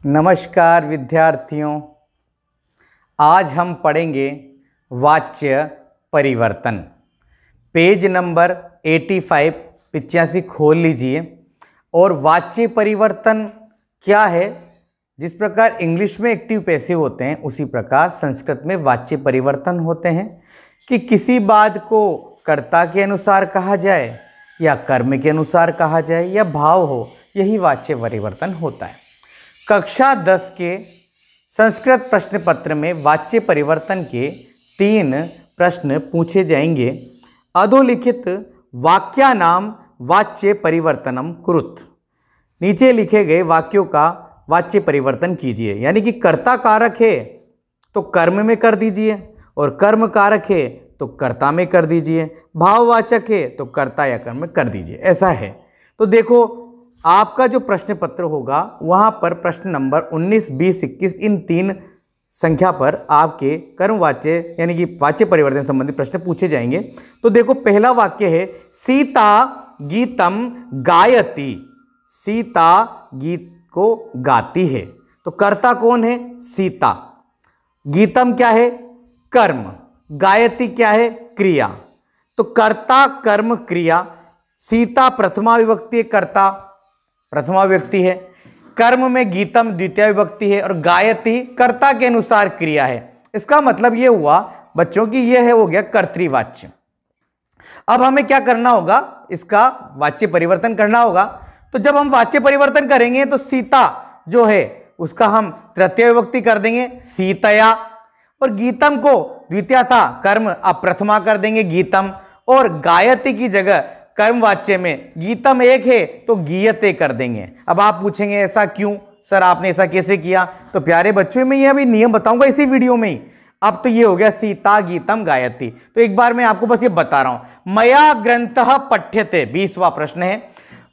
नमस्कार विद्यार्थियों, आज हम पढ़ेंगे वाच्य परिवर्तन। पेज नंबर 85 खोल लीजिए। और वाच्य परिवर्तन क्या है? जिस प्रकार इंग्लिश में एक्टिव पैसिव होते हैं उसी प्रकार संस्कृत में वाच्य परिवर्तन होते हैं कि किसी बात को कर्ता के अनुसार कहा जाए या कर्म के अनुसार कहा जाए या भाव हो, यही वाच्य परिवर्तन होता है। कक्षा 10 के संस्कृत प्रश्न पत्र में वाच्य परिवर्तन के 3 प्रश्न पूछे जाएंगे। अधोलिखित वाक्यानाम वाच्य परिवर्तनम कुरुत। नीचे लिखे गए वाक्यों का वाच्य परिवर्तन कीजिए। यानी कि कर्ता कारक है तो कर्म में कर दीजिए और कर्म कारक है तो कर्ता में कर दीजिए, भाववाचक है तो कर्ता या कर्म में कर दीजिए। ऐसा है। तो देखो, आपका जो प्रश्न पत्र होगा वहां पर प्रश्न नंबर 19, 20, 21 इन 3 संख्या पर आपके कर्मवाच्य यानी कि वाच्य परिवर्तन संबंधी प्रश्न पूछे जाएंगे। तो देखो, पहला वाक्य है सीता गीतम गायति। सीता गीत को गाती है। तो कर्ता कौन है? सीता। गीतम क्या है? कर्म। गायति क्या है? क्रिया। तो कर्ता कर्म क्रिया। सीता प्रथमा विभक्ति है, कर्ता प्रथमा विभक्ति है। कर्म में गीतम द्वितीय विभक्ति है और गायति कर्ता के अनुसार क्रिया है। इसका मतलब यह हुआ बच्चों की यह है हो गया कर्तृवाच्य। अब हमें क्या करना होगा? इसका वाच्य परिवर्तन करना होगा। तो जब हम वाच्य परिवर्तन करेंगे तो सीता जो है उसका हम तृतीय विभक्ति कर देंगे सीतया, और गीतम को द्वितीय था कर्म अब प्रथमा कर देंगे गीतम, और गायति की जगह कर्मवाच्य में गीतम एक है तो गीयते कर देंगे। अब आप पूछेंगे ऐसा क्यों सर, आपने ऐसा कैसे किया? तो प्यारे बच्चों, मैं ये अभी नियम बताऊंगा इसी वीडियो में ही। अब तो ये हो गया सीता गीतम गायति। तो एक बार मैं आपको बस ये बता रहा हूं। मया ग्रंथः पठ्यते, 20वां प्रश्न है।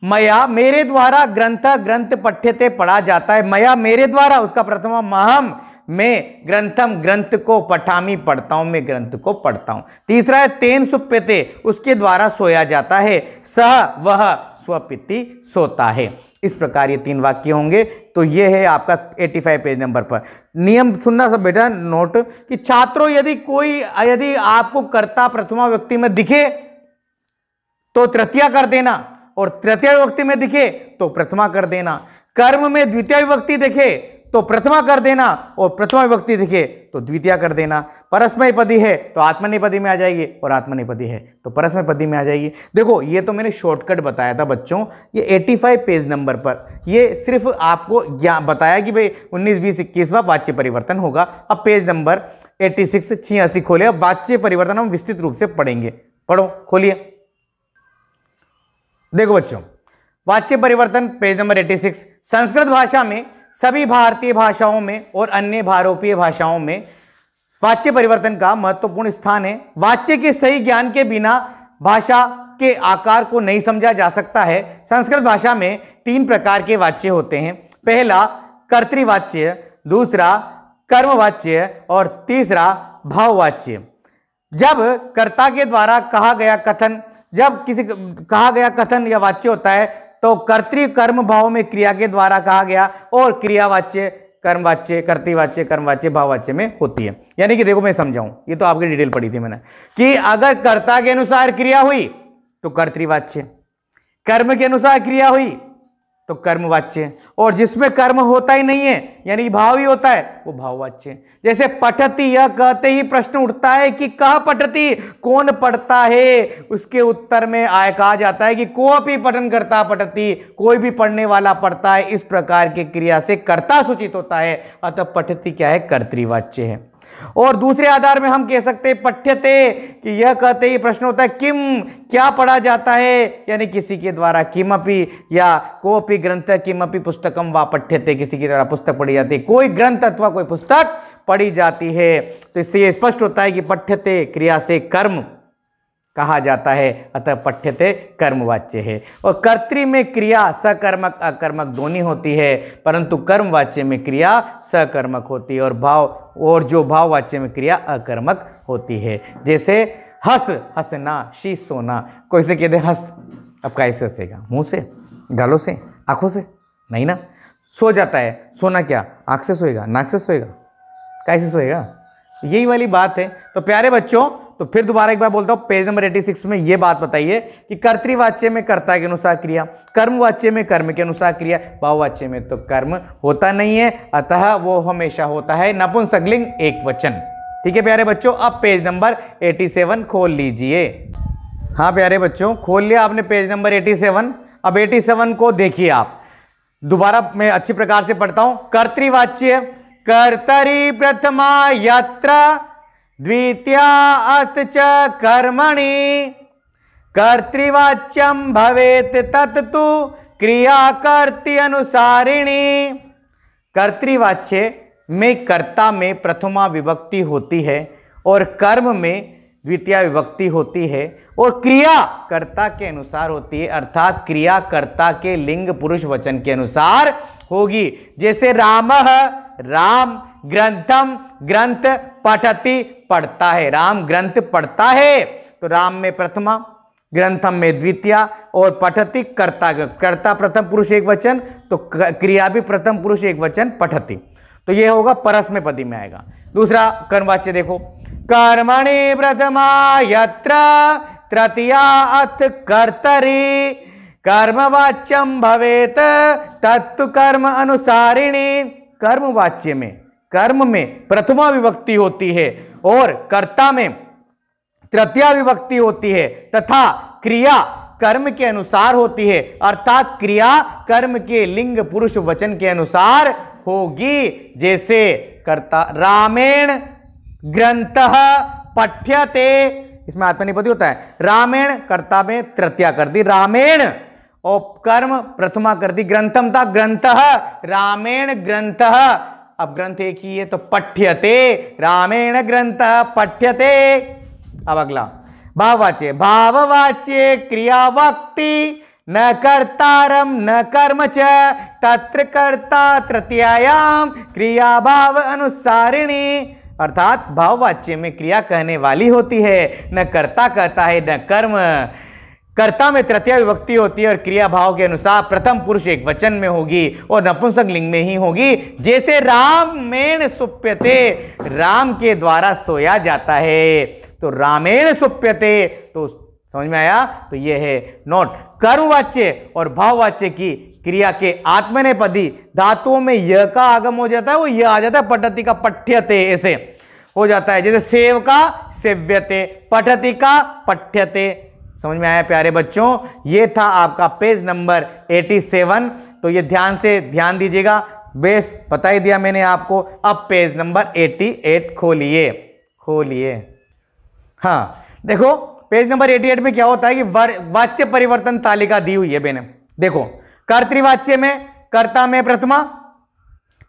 मया मेरे द्वारा ग्रंथ पठ्यते पढ़ा जाता है। मया मेरे द्वारा, उसका प्रथमा महम, मैं ग्रंथम ग्रंथ को, पठामी पढ़ता हूं, मैं ग्रंथ को पढ़ता हूं। तीसरा है तेन सुप्यते, उसके द्वारा सोया जाता है। सह वह स्वपिति सोता है। इस प्रकार ये 3 वाक्य होंगे। तो ये है आपका 85 पेज नंबर पर। नियम सुनना सब बेटा नोट कि छात्रों, यदि आपको कर्ता प्रथमा व्यक्ति में दिखे तो तृतीया कर देना, और तृतीय विभक्ति में दिखे तो प्रथमा कर देना। कर्म में द्वितीय विभक्ति दिखे तो प्रथमा कर देना, और प्रथमा विभक्ति दिखे तो द्वितीय कर देना। परस्मैपदी है तो आत्मनेपदी में आ जाएगी, और आत्मनेपदी है तो परस्मैपदी में आ जाएगी। देखो, ये तो मैंने शॉर्टकट बताया था बच्चों। ये 85 पेज नंबर पर ये सिर्फ आपको बताया कि भाई 19, 20, 21वां वाच्य परिवर्तन होगा। अब पेज नंबर 86, 86 खोले। अब वाच्य परिवर्तन हम विस्तृत रूप से पढ़ेंगे। पढ़ो, खोलिए। देखो बच्चों, वाच्य परिवर्तन पेज नंबर 86। संस्कृत भाषा में सभी भारतीय भाषाओं में और अन्य भारोपीय भाषाओं में वाच्य परिवर्तन का महत्वपूर्ण स्थान है। वाच्य के सही ज्ञान के बिना भाषा के आकार को नहीं समझा जा सकता है। संस्कृत भाषा में 3 प्रकार के वाच्य होते हैं। पहला कर्तृवाच्य, दूसरा कर्मवाच्य और तीसरा भाववाच्य। जब कर्ता के द्वारा कहा गया कथन या वाच्य होता है तो कर्तृ कर्म भाव में क्रिया के द्वारा कहा गया, और क्रियावाच्य कर्मवाच्य, कर्तृवाच्य, कर्मवाच्य, भाववाच्य में होती है। यानी कि देखो, मैं समझाऊं, ये तो आपकी डिटेल पढ़ी थी मैंने, कि अगर कर्ता के अनुसार क्रिया हुई तो कर्तृवाच्य, कर्म के अनुसार क्रिया हुई तो कर्मवाच्य, और जिसमें कर्म होता ही नहीं है यानी भाव ही होता है वो भाववाच्य। जैसे पठती, यह कहते ही प्रश्न उठता है कि कह पठती, कौन पढ़ता है? उसके उत्तर में कहा जाता है कि कोपी पठन करता पठती, कोई भी पढ़ने वाला पढ़ता है। इस प्रकार की क्रिया से कर्ता सूचित होता है। अतः पठती क्या है? कर्तृवाच्य है। और दूसरे आधार में हम कह सकते हैं पठ्यते, कि यह कहते ही प्रश्न होता है किम, क्या पढ़ा जाता है? यानी किसी के द्वारा किमपि या कोपि ग्रंथ किमपि पुस्तकम वा पठ्यते, किसी के द्वारा पुस्तक पढ़ी जाती है, कोई ग्रंथ अथवा कोई पुस्तक पढ़ी जाती है। तो इससे यह स्पष्ट होता है कि पठ्यते क्रिया से कर्म कहा जाता है, अतः पठ्यते कर्मवाच्य है। और कर्तृ में क्रिया सकर्मक अकर्मक दोनों होती है, परंतु कर्मवाच्य में क्रिया सकर्मक होती है, और जो भाववाच्य में क्रिया अकर्मक होती है। जैसे हंस, हंसना, शी सोना। कोई से कहते हंस, अब कैसे हंसेगा? मुंह से, गालों से, आंखों से? नहीं ना। सो जाता है, सोना क्या आंख से सोएगा, नाक से सोएगा, कैसे सोएगा? यही वाली बात है। तो प्यारे बच्चों, तो फिर दोबारा एक बार बोलता हूं, पेज नंबर 86 में यह बात बताइए कि कर्तृवाच्य में कर्ता के अनुसार क्रिया, कर्मवाच्य में कर्म के अनुसार क्रिया, भाववाच्य में तो कर्म होता नहीं है, अतः वो हमेशा होता है नपुंसकलिंग एक वचन। ठीक है प्यारे बच्चों, अब पेज नंबर 87 खोल लीजिए। हाँ प्यारे बच्चों, खोल लिया आपने पेज नंबर 87। अब 87 को देखिए आप, दोबारा मैं अच्छी प्रकार से पढ़ता हूं। कर्तृवाच्य, कर्तरि प्रथमा यत्र द्वितीया अथ च कर्मणि, कर्तृवाच्यम भवेत् तत्तु क्रिया कर्तृ अनुसारिणी। कर्तृवाच्य में कर्ता में प्रथमा विभक्ति होती है और कर्म में द्वितीया विभक्ति होती है और क्रिया कर्ता के अनुसार होती है, अर्थात क्रिया कर्ता के लिंग पुरुष वचन के अनुसार होगी। जैसे रामः, राम, ग्रंथम, ग्रंथ, पठति, पढ़ता है, राम ग्रंथ पढ़ता है, तो राम में प्रथमा, ग्रंथम में द्वितीया और पठति कर्ता, कर्ता प्रथम पुरुष एक वचन, तो क्रिया भी प्रथम पुरुष एक वचन पठति, तो ये होगा परस्मैपदी में आएगा। दूसरा कर्मवाच्य देखो, कर्मणि प्रथमा यत्र तृतीया अथ कर्तरि, कर्मवाच्यम भवेत् तत्तु कर्म अनुसारिणी। कर्मवाच्य में कर्म में प्रथमा विभक्ति होती है और कर्ता में तृतीया विभक्ति होती है तथा क्रिया कर्म के अनुसार होती है, अर्थात क्रिया कर्म के लिंग पुरुष वचन के अनुसार होगी। जैसे कर्ता रामेण ग्रंथः पठ्यते, इसमें आत्मनेपदी होता है, रामेण कर्ता में तृतीया कर दी रामेण और कर्म प्रथमा कर दी, ग्रंथम था ग्रंथः, रामेण ग्रंथः, अब ग्रंथ एक ही है तो पठ्यते, रामेण ग्रंथः पठ्यते। अब अगला भाववाच्य, भाववाच्य क्रियावक्ति न कर्तारम न कर्म च तत्र कर्ता तृतीयायाम क्रिया भाव अनुसारिणी, अर्थात भाववाच्य में क्रिया कहने वाली होती है, न कर्ता कहता है न कर्म, कर्ता में तृतीया विभक्ति होती है और क्रिया भाव के अनुसार प्रथम पुरुष एक वचन में होगी और नपुंसक लिंग में ही होगी। जैसे रामेण सुप्यते, राम के द्वारा सोया जाता है, तो रामेण सुप्यते, तो समझ में आया? तो ये है नोट। कर्मवाच्य और भाववाच्य की क्रिया के आत्मनेपदी धातुओं में य का आगम हो जाता है, वो यह आ जाता है पठति का पठ्यते, ऐसे हो जाता है। जैसे सेव का सेव्यते, पठति का पठ्यते। समझ में आया प्यारे बच्चों? ये था आपका पेज नंबर 87। तो ये ध्यान से ध्यान दीजिएगा, बेस बता ही दिया मैंने आपको। अब पेज नंबर 88 खोलिए। हाँ देखो, पेज नंबर 88 में क्या होता है कि वाच्य परिवर्तन तालिका दी हुई है मैंने। देखो, कर्तृवाच्य में कर्ता में प्रथमा,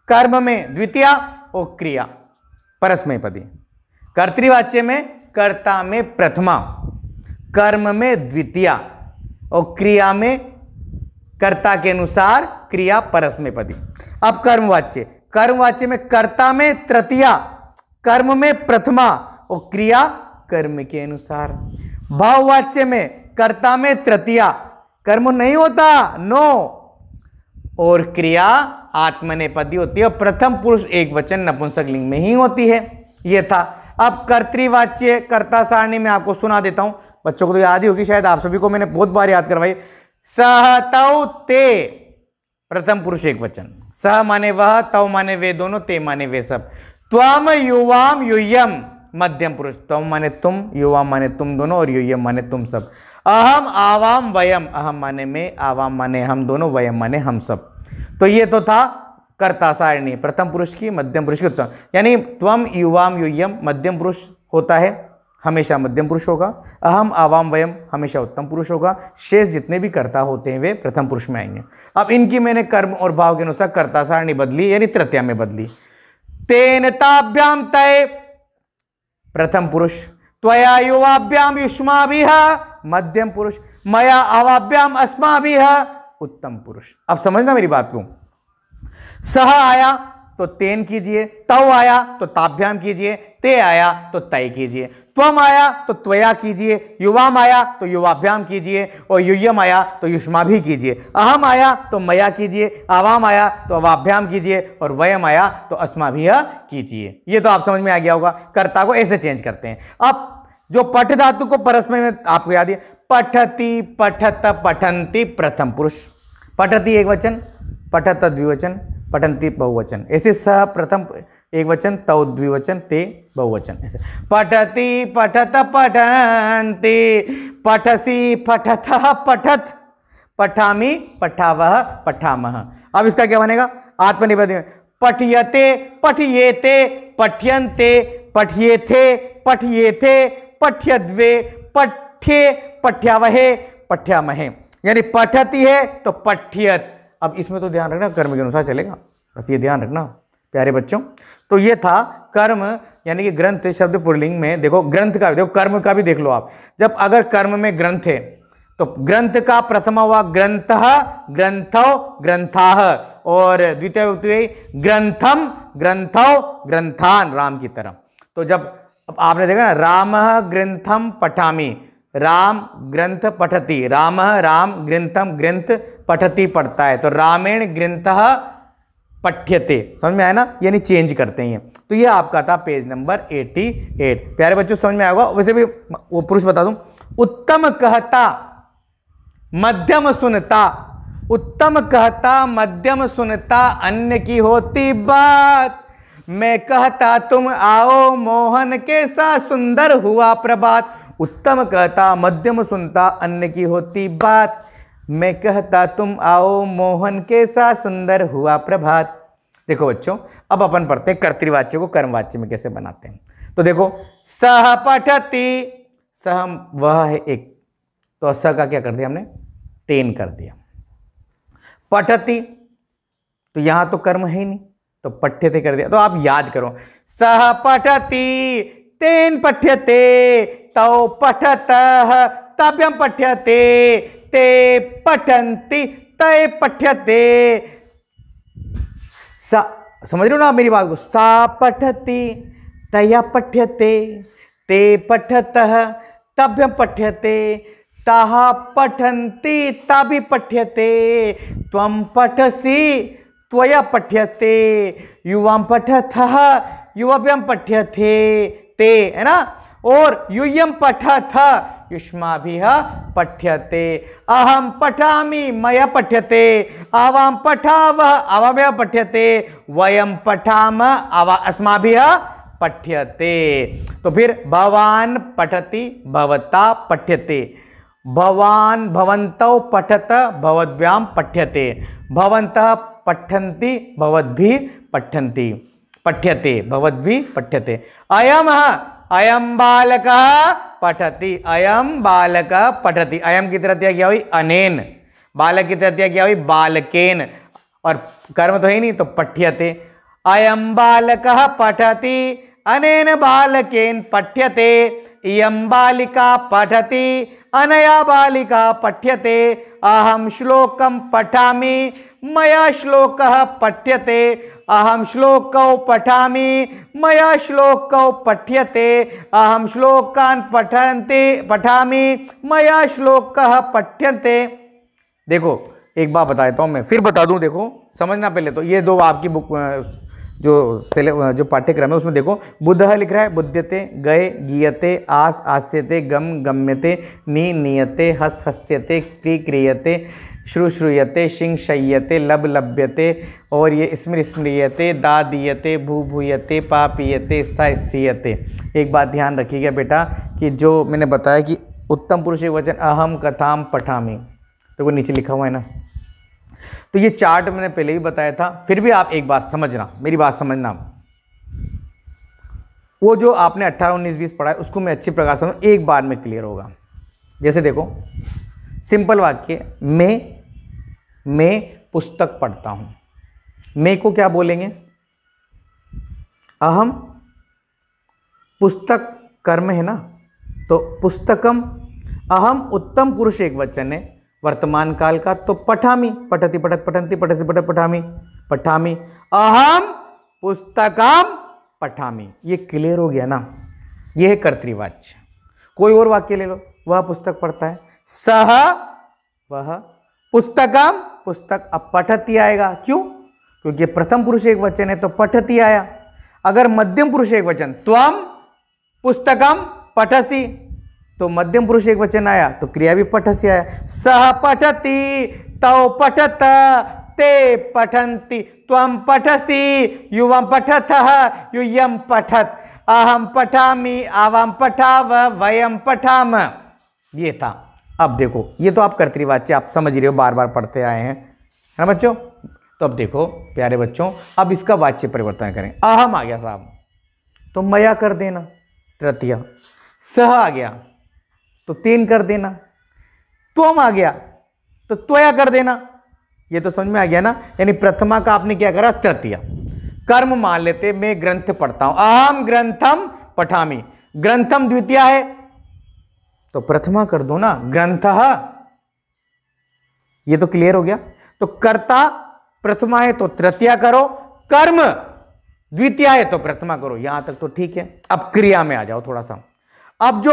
कर्म में द्वितीया और क्रिया परस्मैपदी। कर्तृवाच्य में कर्ता में प्रथमा, कर्म में द्वितीया और क्रिया में कर्ता के अनुसार क्रिया परस्मैपदी। अब कर्मवाच्य, कर्मवाच्य में कर्ता में तृतीया, कर्म में प्रथमा और क्रिया कर्म के अनुसार। भाववाच्य में कर्ता में तृतीया, कर्म नहीं होता, नो, और क्रिया आत्मनेपदी होती है और प्रथम पुरुष एक वचन नपुंसक लिंग में ही होती है। यह था। अब कर्तृवाच्य कर्ता सारणी में आपको सुना देता हूं, बच्चों को तो याद ही होगी, शायद आप सभी को मैंने बहुत बार याद करवाई। सह तौ ते, प्रथम पुरुष एक वचन, सह माने वह, तौ माने वे दोनों, ते माने वे सब। त्वम युवाम यूयम, मध्यम पुरुष, त्वम माने तुम, युवाम माने तुम दोनों और यूयम माने तुम सब। अहम आवाम वयम, अहम माने मैं, आवाम माने हम दोनों, वयम माने हम सब। तो ये तो था कर्ता सारणी, प्रथम पुरुष की, मध्यम पुरुष की, उत्तम, यानी त्वम युवाम यूयम मध्यम पुरुष होता है, हमेशा मध्यम पुरुष होगा। अहम आवाम वयम हमेशा उत्तम पुरुष होगा। शेष जितने भी कर्ता होते हैं वे प्रथम पुरुष में आएंगे। अब इनकी मैंने कर्म और भाव के अनुसार कर्ता सारणी बदली, यानी तृतीया में बदली। तेन ताभ्याम तय, प्रथम पुरुष, त्वया युवाभ्याम युष्माभिः, मध्यम पुरुष, मया अवाभ्याम अस्माभिः, उत्तम पुरुष। अब समझना मेरी बात को। सह आया तो तेन कीजिए, तव आया तो ताभ्याम कीजिए, ते आया तो तय कीजिए, त्वम आया तो त्वया कीजिए, युवाम आया तो युवाभ्याम कीजिए, और युयम आया तो युष्माभि कीजिए, अहम आया तो मया कीजिए, आवाम आया तो अवाभ्याम कीजिए, और वयम आया तो अस्माभि कीजिए। ये तो आप समझ में आ गया होगा। कर्ता को ऐसे चेंज करते हैं। अब जो पठ धातु को परस्मै में आपको याद है, पठति, पठत, पठन्ति प्रथम पुरुष, पठति एक वचन, पठत द्विवचन, पठन्ति बहुवचन, ऐसे सह प्रथम एक वचन, तौ द्विवचन, ते बहुवचन, ऐसे पठति, पठत, पठन्ति, पठसि, पठथ, पठत, पठामि, पठावह, पठामह। अब इसका क्या बनेगा? आत्मनिपद, पठियते, पठियेते, पठ्यन्ते, पठियेथे, पठियेथे, पठ्यद्वे, पठ्ये, पठ्यावहे, पठ्यामहे। यानी पठती है तो पठ्यत। अब इसमें तो ध्यान रखना कर्म के अनुसार चलेगा, बस ये ध्यान रखना प्यारे बच्चों। तो ये था कर्म, यानी कि ग्रंथ शब्द पुल्लिंग में देखो, ग्रंथ का देखो, कर्म का भी देख लो आप। जब अगर कर्म में ग्रंथ है तो ग्रंथ का प्रथमा हुआ ग्रंथः, ग्रंथौ, ग्रंथाः, और द्वितीय विभक्ति ग्रंथम, ग्रंथौ, ग्रंथान, राम की तरह। तो जब आपने देखा ना, रामः ग्रंथम पठामि, राम ग्रंथ पठति, रामः राम ग्रंथम ग्रंथ पठति पढ़ता है, तो रामेण ग्रंथः पठ्यते। समझ में आया ना? यानी चेंज करते हैं। तो ये आपका था पेज नंबर 88। प्यारे बच्चों समझ में आएगा। वैसे भी वो पुरुष बता दूं, उत्तम कहता, मध्यम सुनता, उत्तम कहता, मध्यम सुनता, अन्य की होती बात, मैं कहता तुम आओ, मोहन के साथ सुंदर हुआ प्रभात। उत्तम कहता, मध्यम सुनता, अन्य की होती बात, मैं कहता तुम आओ, मोहन के साथ सुंदर हुआ प्रभात। देखो बच्चों, अब अपन पढ़ते हैं कर्तृवाच्य को कर्मवाच्य में कैसे बनाते हैं। तो देखो, सह पठति, सह वह है एक, तो स का क्या कर दिया हमने? तेन कर दिया। पठति, तो यहां तो कर्म है ही नहीं, तो पठ्यते कर दिया। तो आप याद करो, सह पठति, तेन पठ्यते, तौ पठतः, तभ्यम पठ्यते, ते पठन्ति, तय पठ्यते। समझ रहे हो ना आप मेरी बात को? सा पठति, तया पठ्यते, ते पठतः, तभ्यम पठ्यते, ताः पठन्ति, ताभि पठ्यते, त्वं पठसि, त्वया पठ्यते, युवां पठथः, युवाभ्यां पठ्यते, ते, है ना? और यूयं पठथ, युष्माभिः पठ्यते, अहं पठामि, मया पठ्यते, आवां पठावः, आवाभ्यः पठ्यते, वयं पठामः, अस्माभिः पठ्यते। तो फिर भवान पठति, भवता पठ्यते, भवान भवन्तौ पठत, भवद्भ्यां पठ्यते, भवन्तः पठन्ति, भवद्भिः पठन्ति, पठ्यते, भवद्भिः पठ्यते। अयं बालकः पठति, अयं बालकः पठति। अयं की तरह क्या हुई? अनेन। बालक की तरह क्या हुई? बालकेन। और कर्म तो है ही नहीं, तो पठ्यते। अयं बालकः पठति, अनेन बालकेन पठ्यते, इयं बालिका पठति, अनया बालिका पठ्यते, अहं श्लोकं पठामि, मया श्लोकः पठ्यते, अहं श्लोकौ पठामि, मया श्लोकौ पठ्यते, अहं श्लोकान् पठामि, मया श्लोकः पठ्यते। देखो एक बात बता देता हूँ, मैं फिर बता दूँ, देखो समझना पहले। तो ये दो आपकी बुक जो पाठ्यक्रम है उसमें देखो, बुद्धः लिख रहा है, बुध्यते, गए गीयते, आस आस्यते, गम गम्यते, नी नीयते, हस हस्यते, क्री क्रियते, श्रु श्रूयते, शिंग शय्यते, लब लभ्यते, और ये स्मृ स्मृयते, दा दीयते, भू भूयते, पा पीयते, स्था स्थीयते। एक बात ध्यान रखिएगा बेटा, कि जो मैंने बताया कि उत्तम पुरुष वचन अहम कथाम पठामि, तो वो नीचे लिखा हुआ है ना, तो ये चार्ट मैंने पहले भी बताया था, फिर भी आप एक बार समझना, मेरी बात समझना। वो जो आपने 18, 19, 20 पढ़ा है उसको मैं अच्छी प्रकार समझ, एक बार में क्लियर होगा। जैसे देखो, सिंपल वाक्य, मैं पुस्तक पढ़ता हूं। मैं को क्या बोलेंगे? अहम, पुस्तक कर्म है ना, तो पुस्तकम, अहम उत्तम पुरुष एक वचन है वर्तमान काल का, तो पठामि, पठति पठत पठन्ति, पठसि पठत पठामि, पठामि, अहम पुस्तकम पठामि। ये क्लियर हो गया ना, ये है कर्तृवाच्य। कोई और वाक्य ले लो, वह पुस्तक पढ़ता है, सह वह, पुस्तकम पुस्तक, अब पठति आएगा, क्यों? क्योंकि प्रथम पुरुष एक वचन है तो पठति आया। अगर मध्यम पुरुष एक वचन, त्वम पुस्तकम पठसि, तो मध्यम पुरुष एक वचन आया तो क्रिया भी पठसि आया। सह पठति, तौ पठत, ते पठन्ति, त्वं पठसि, युवं पठतः, यूयं पठत, अहं पठामि, आवां पठाव, वयं पठाम। ये था। अब देखो, ये तो आप कर्तृवाच्य आप समझ रहे हो, बार बार पढ़ते आए हैं, है ना बच्चों। तो अब देखो प्यारे बच्चों, अब इसका वाच्य परिवर्तन करें। अहम आ गया साहब तो मया कर देना, तृतीया। सह आ गया तो तेन कर देना। त्वम आ गया तो त्वया कर देना। ये तो समझ में आ गया ना, यानी प्रथमा का आपने क्या करा, तृतीया। कर्म मान लेते, मैं ग्रंथ पढ़ता हूं, अहम ग्रंथम पठामि। ग्रंथम द्वितीया है तो प्रथमा कर दो ना, ग्रंथः। ये तो क्लियर हो गया। तो कर्ता प्रथमा है तो तृतीया करो, कर्म द्वितीया है तो प्रथमा करो। यहां तक तो ठीक है। अब क्रिया में आ जाओ थोड़ा सा। अब जो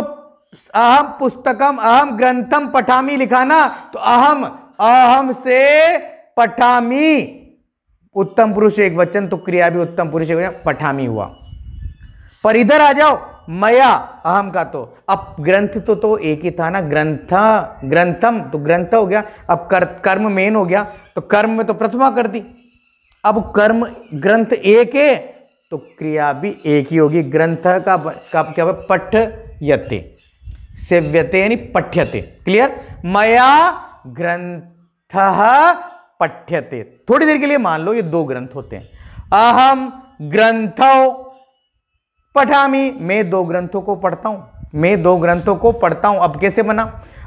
अहम पुस्तकम अहम ग्रंथम पठामि लिखा ना, तो अहम, अहम से पठामि, उत्तम पुरुष एक वचन तो क्रिया भी उत्तम पुरुष एक वचन, पठामि हुआ। पर इधर आ जाओ, मया अहम का तो, अब ग्रंथ तो एक ही था ना, ग्रंथ ग्रंथम तो ग्रंथ हो गया। अब कर्म मेन हो गया तो कर्म में तो प्रथमा कर दी। अब कर्म ग्रंथ एक है तो क्रिया भी एक ही होगी। ग्रंथ का क्या है, पठ्यते, सेव्यते यानी पठ्यते। क्लियर? मया ग्रंथः पठ्यते। थोड़ी देर के लिए मान लो ये दो ग्रंथ होते हैं। अहम ग्रंथौ पठामि, मैं दो ग्रंथों को पढ़ता हूं, मैं दो ग्रंथों को पढ़ता हूं। अब कैसे बना,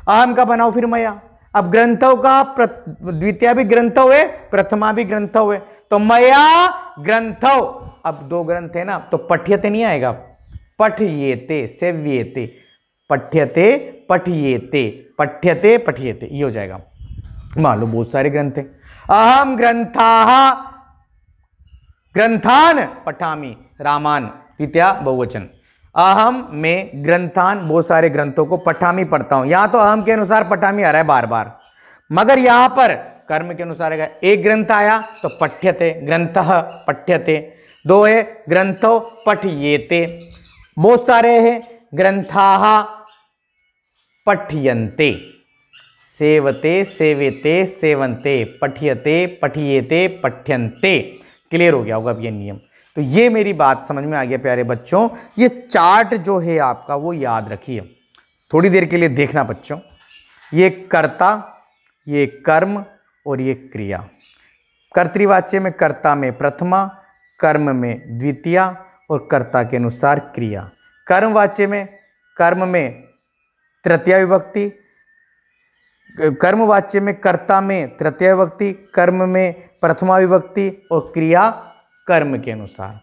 अहम का बनाओ फिर मया। अब ग्रंथों का द्वितीय भी ग्रंथो है, प्रथमा भी ग्रंथो है, तो मया ग्रंथो। अब दो ग्रंथ है ना तो पठ्यते नहीं आएगा, पठ्येते, सेव्येते, पठ्यते पठ्येते, पठ्यते पठ्येते, ये हो जाएगा। मान लो बहुत सारे ग्रंथ हैं। अहम ग्रंथाः ग्रंथान पठामि, रामान द्वितीय बहुवचन। अहम में ग्रंथान बहुत सारे ग्रंथों को पठामि पढ़ता हूं। यहां तो अहम के अनुसार पठामि आ रहा है बार बार, मगर यहां पर कर्म के अनुसार आएगा। एक ग्रंथ आया तो पठ्यते, ग्रंथः पठ्यते। दो है ग्रंथो पठ्येते, बहुत सारे हैं ग्रंथाः पठ्यन्ते, सेवते सेवेते सेवन्ते, पठ्यते पठ्येते पठ्यन्ते। क्लियर हो गया होगा अब ये नियम। तो ये मेरी बात समझ में आ गया प्यारे बच्चों। ये चार्ट जो है आपका वो याद रखिए, थोड़ी देर के लिए देखना बच्चों। ये कर्ता, ये कर्म और ये क्रिया। कर्तृवाच्य में कर्ता में प्रथमा, कर्म में द्वितीया और कर्ता के अनुसार क्रिया। कर्मवाच्य में कर्म में तृतीया विभक्ति, कर्मवाच्य में कर्ता में तृतीया विभक्ति, कर्म में प्रथमा विभक्ति और क्रिया कर्म के अनुसार।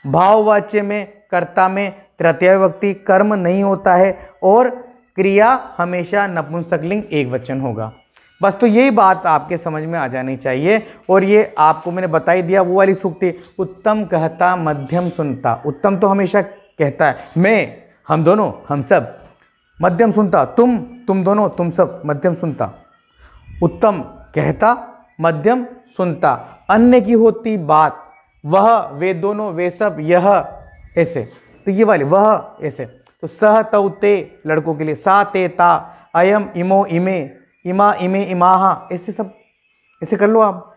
भाववाच्य में कर्ता में तृतीया विभक्ति, कर्म नहीं होता है और क्रिया हमेशा नपुंसकलिंग एक वचन होगा। बस तो यही बात आपके समझ में आ जानी चाहिए। और ये आपको मैंने बता ही दिया वो वाली सूक्ति, उत्तम कहता मध्यम सुनता। उत्तम तो हमेशा कहता है, मैं, हम दोनों, हम सब। मध्यम सुनता, तुम दोनों, तुम सब। मध्यम सुनता, उत्तम कहता, मध्यम सुनता। अन्य की होती बात, वह, वे दोनों, वे सब, यह, ऐसे। तो ये वाले वह ऐसे। तो सह तौ ते लड़कों के लिए, सा ते ता, अयम इमो इमे, इमा इमे इमाहा, ऐसे सब ऐसे कर लो आप।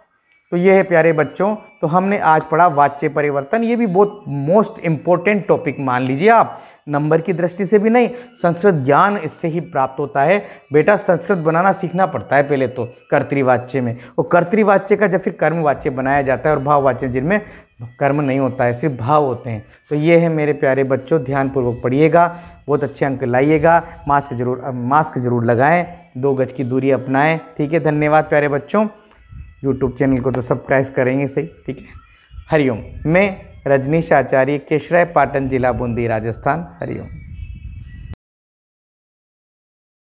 तो ये है प्यारे बच्चों, तो हमने आज पढ़ा वाच्य परिवर्तन। ये भी बहुत मोस्ट इंपॉर्टेंट टॉपिक मान लीजिए आप, नंबर की दृष्टि से भी नहीं, संस्कृत ज्ञान इससे ही प्राप्त होता है। बेटा संस्कृत बनाना सीखना पड़ता है पहले तो कर्तृवाच्य में, और कर्तृवाच्य का जब फिर कर्मवाच्य बनाया जाता है, और भाववाच्य जिनमें कर्म नहीं होता है, सिर्फ भाव होते हैं। तो ये है मेरे प्यारे बच्चों, ध्यानपूर्वक पढ़िएगा, बहुत अच्छे अंक लाइएगा। मास्क जरूर लगाएं, 2 गज की दूरी अपनाएं। ठीक है, धन्यवाद प्यारे बच्चों। यूट्यूब चैनल को तो सब्सक्राइब करेंगे सही। ठीक है, हरिओम। मैं रजनीश आचार्य, केशराय पाटन, जिला बूंदी, राजस्थान। हरिओम।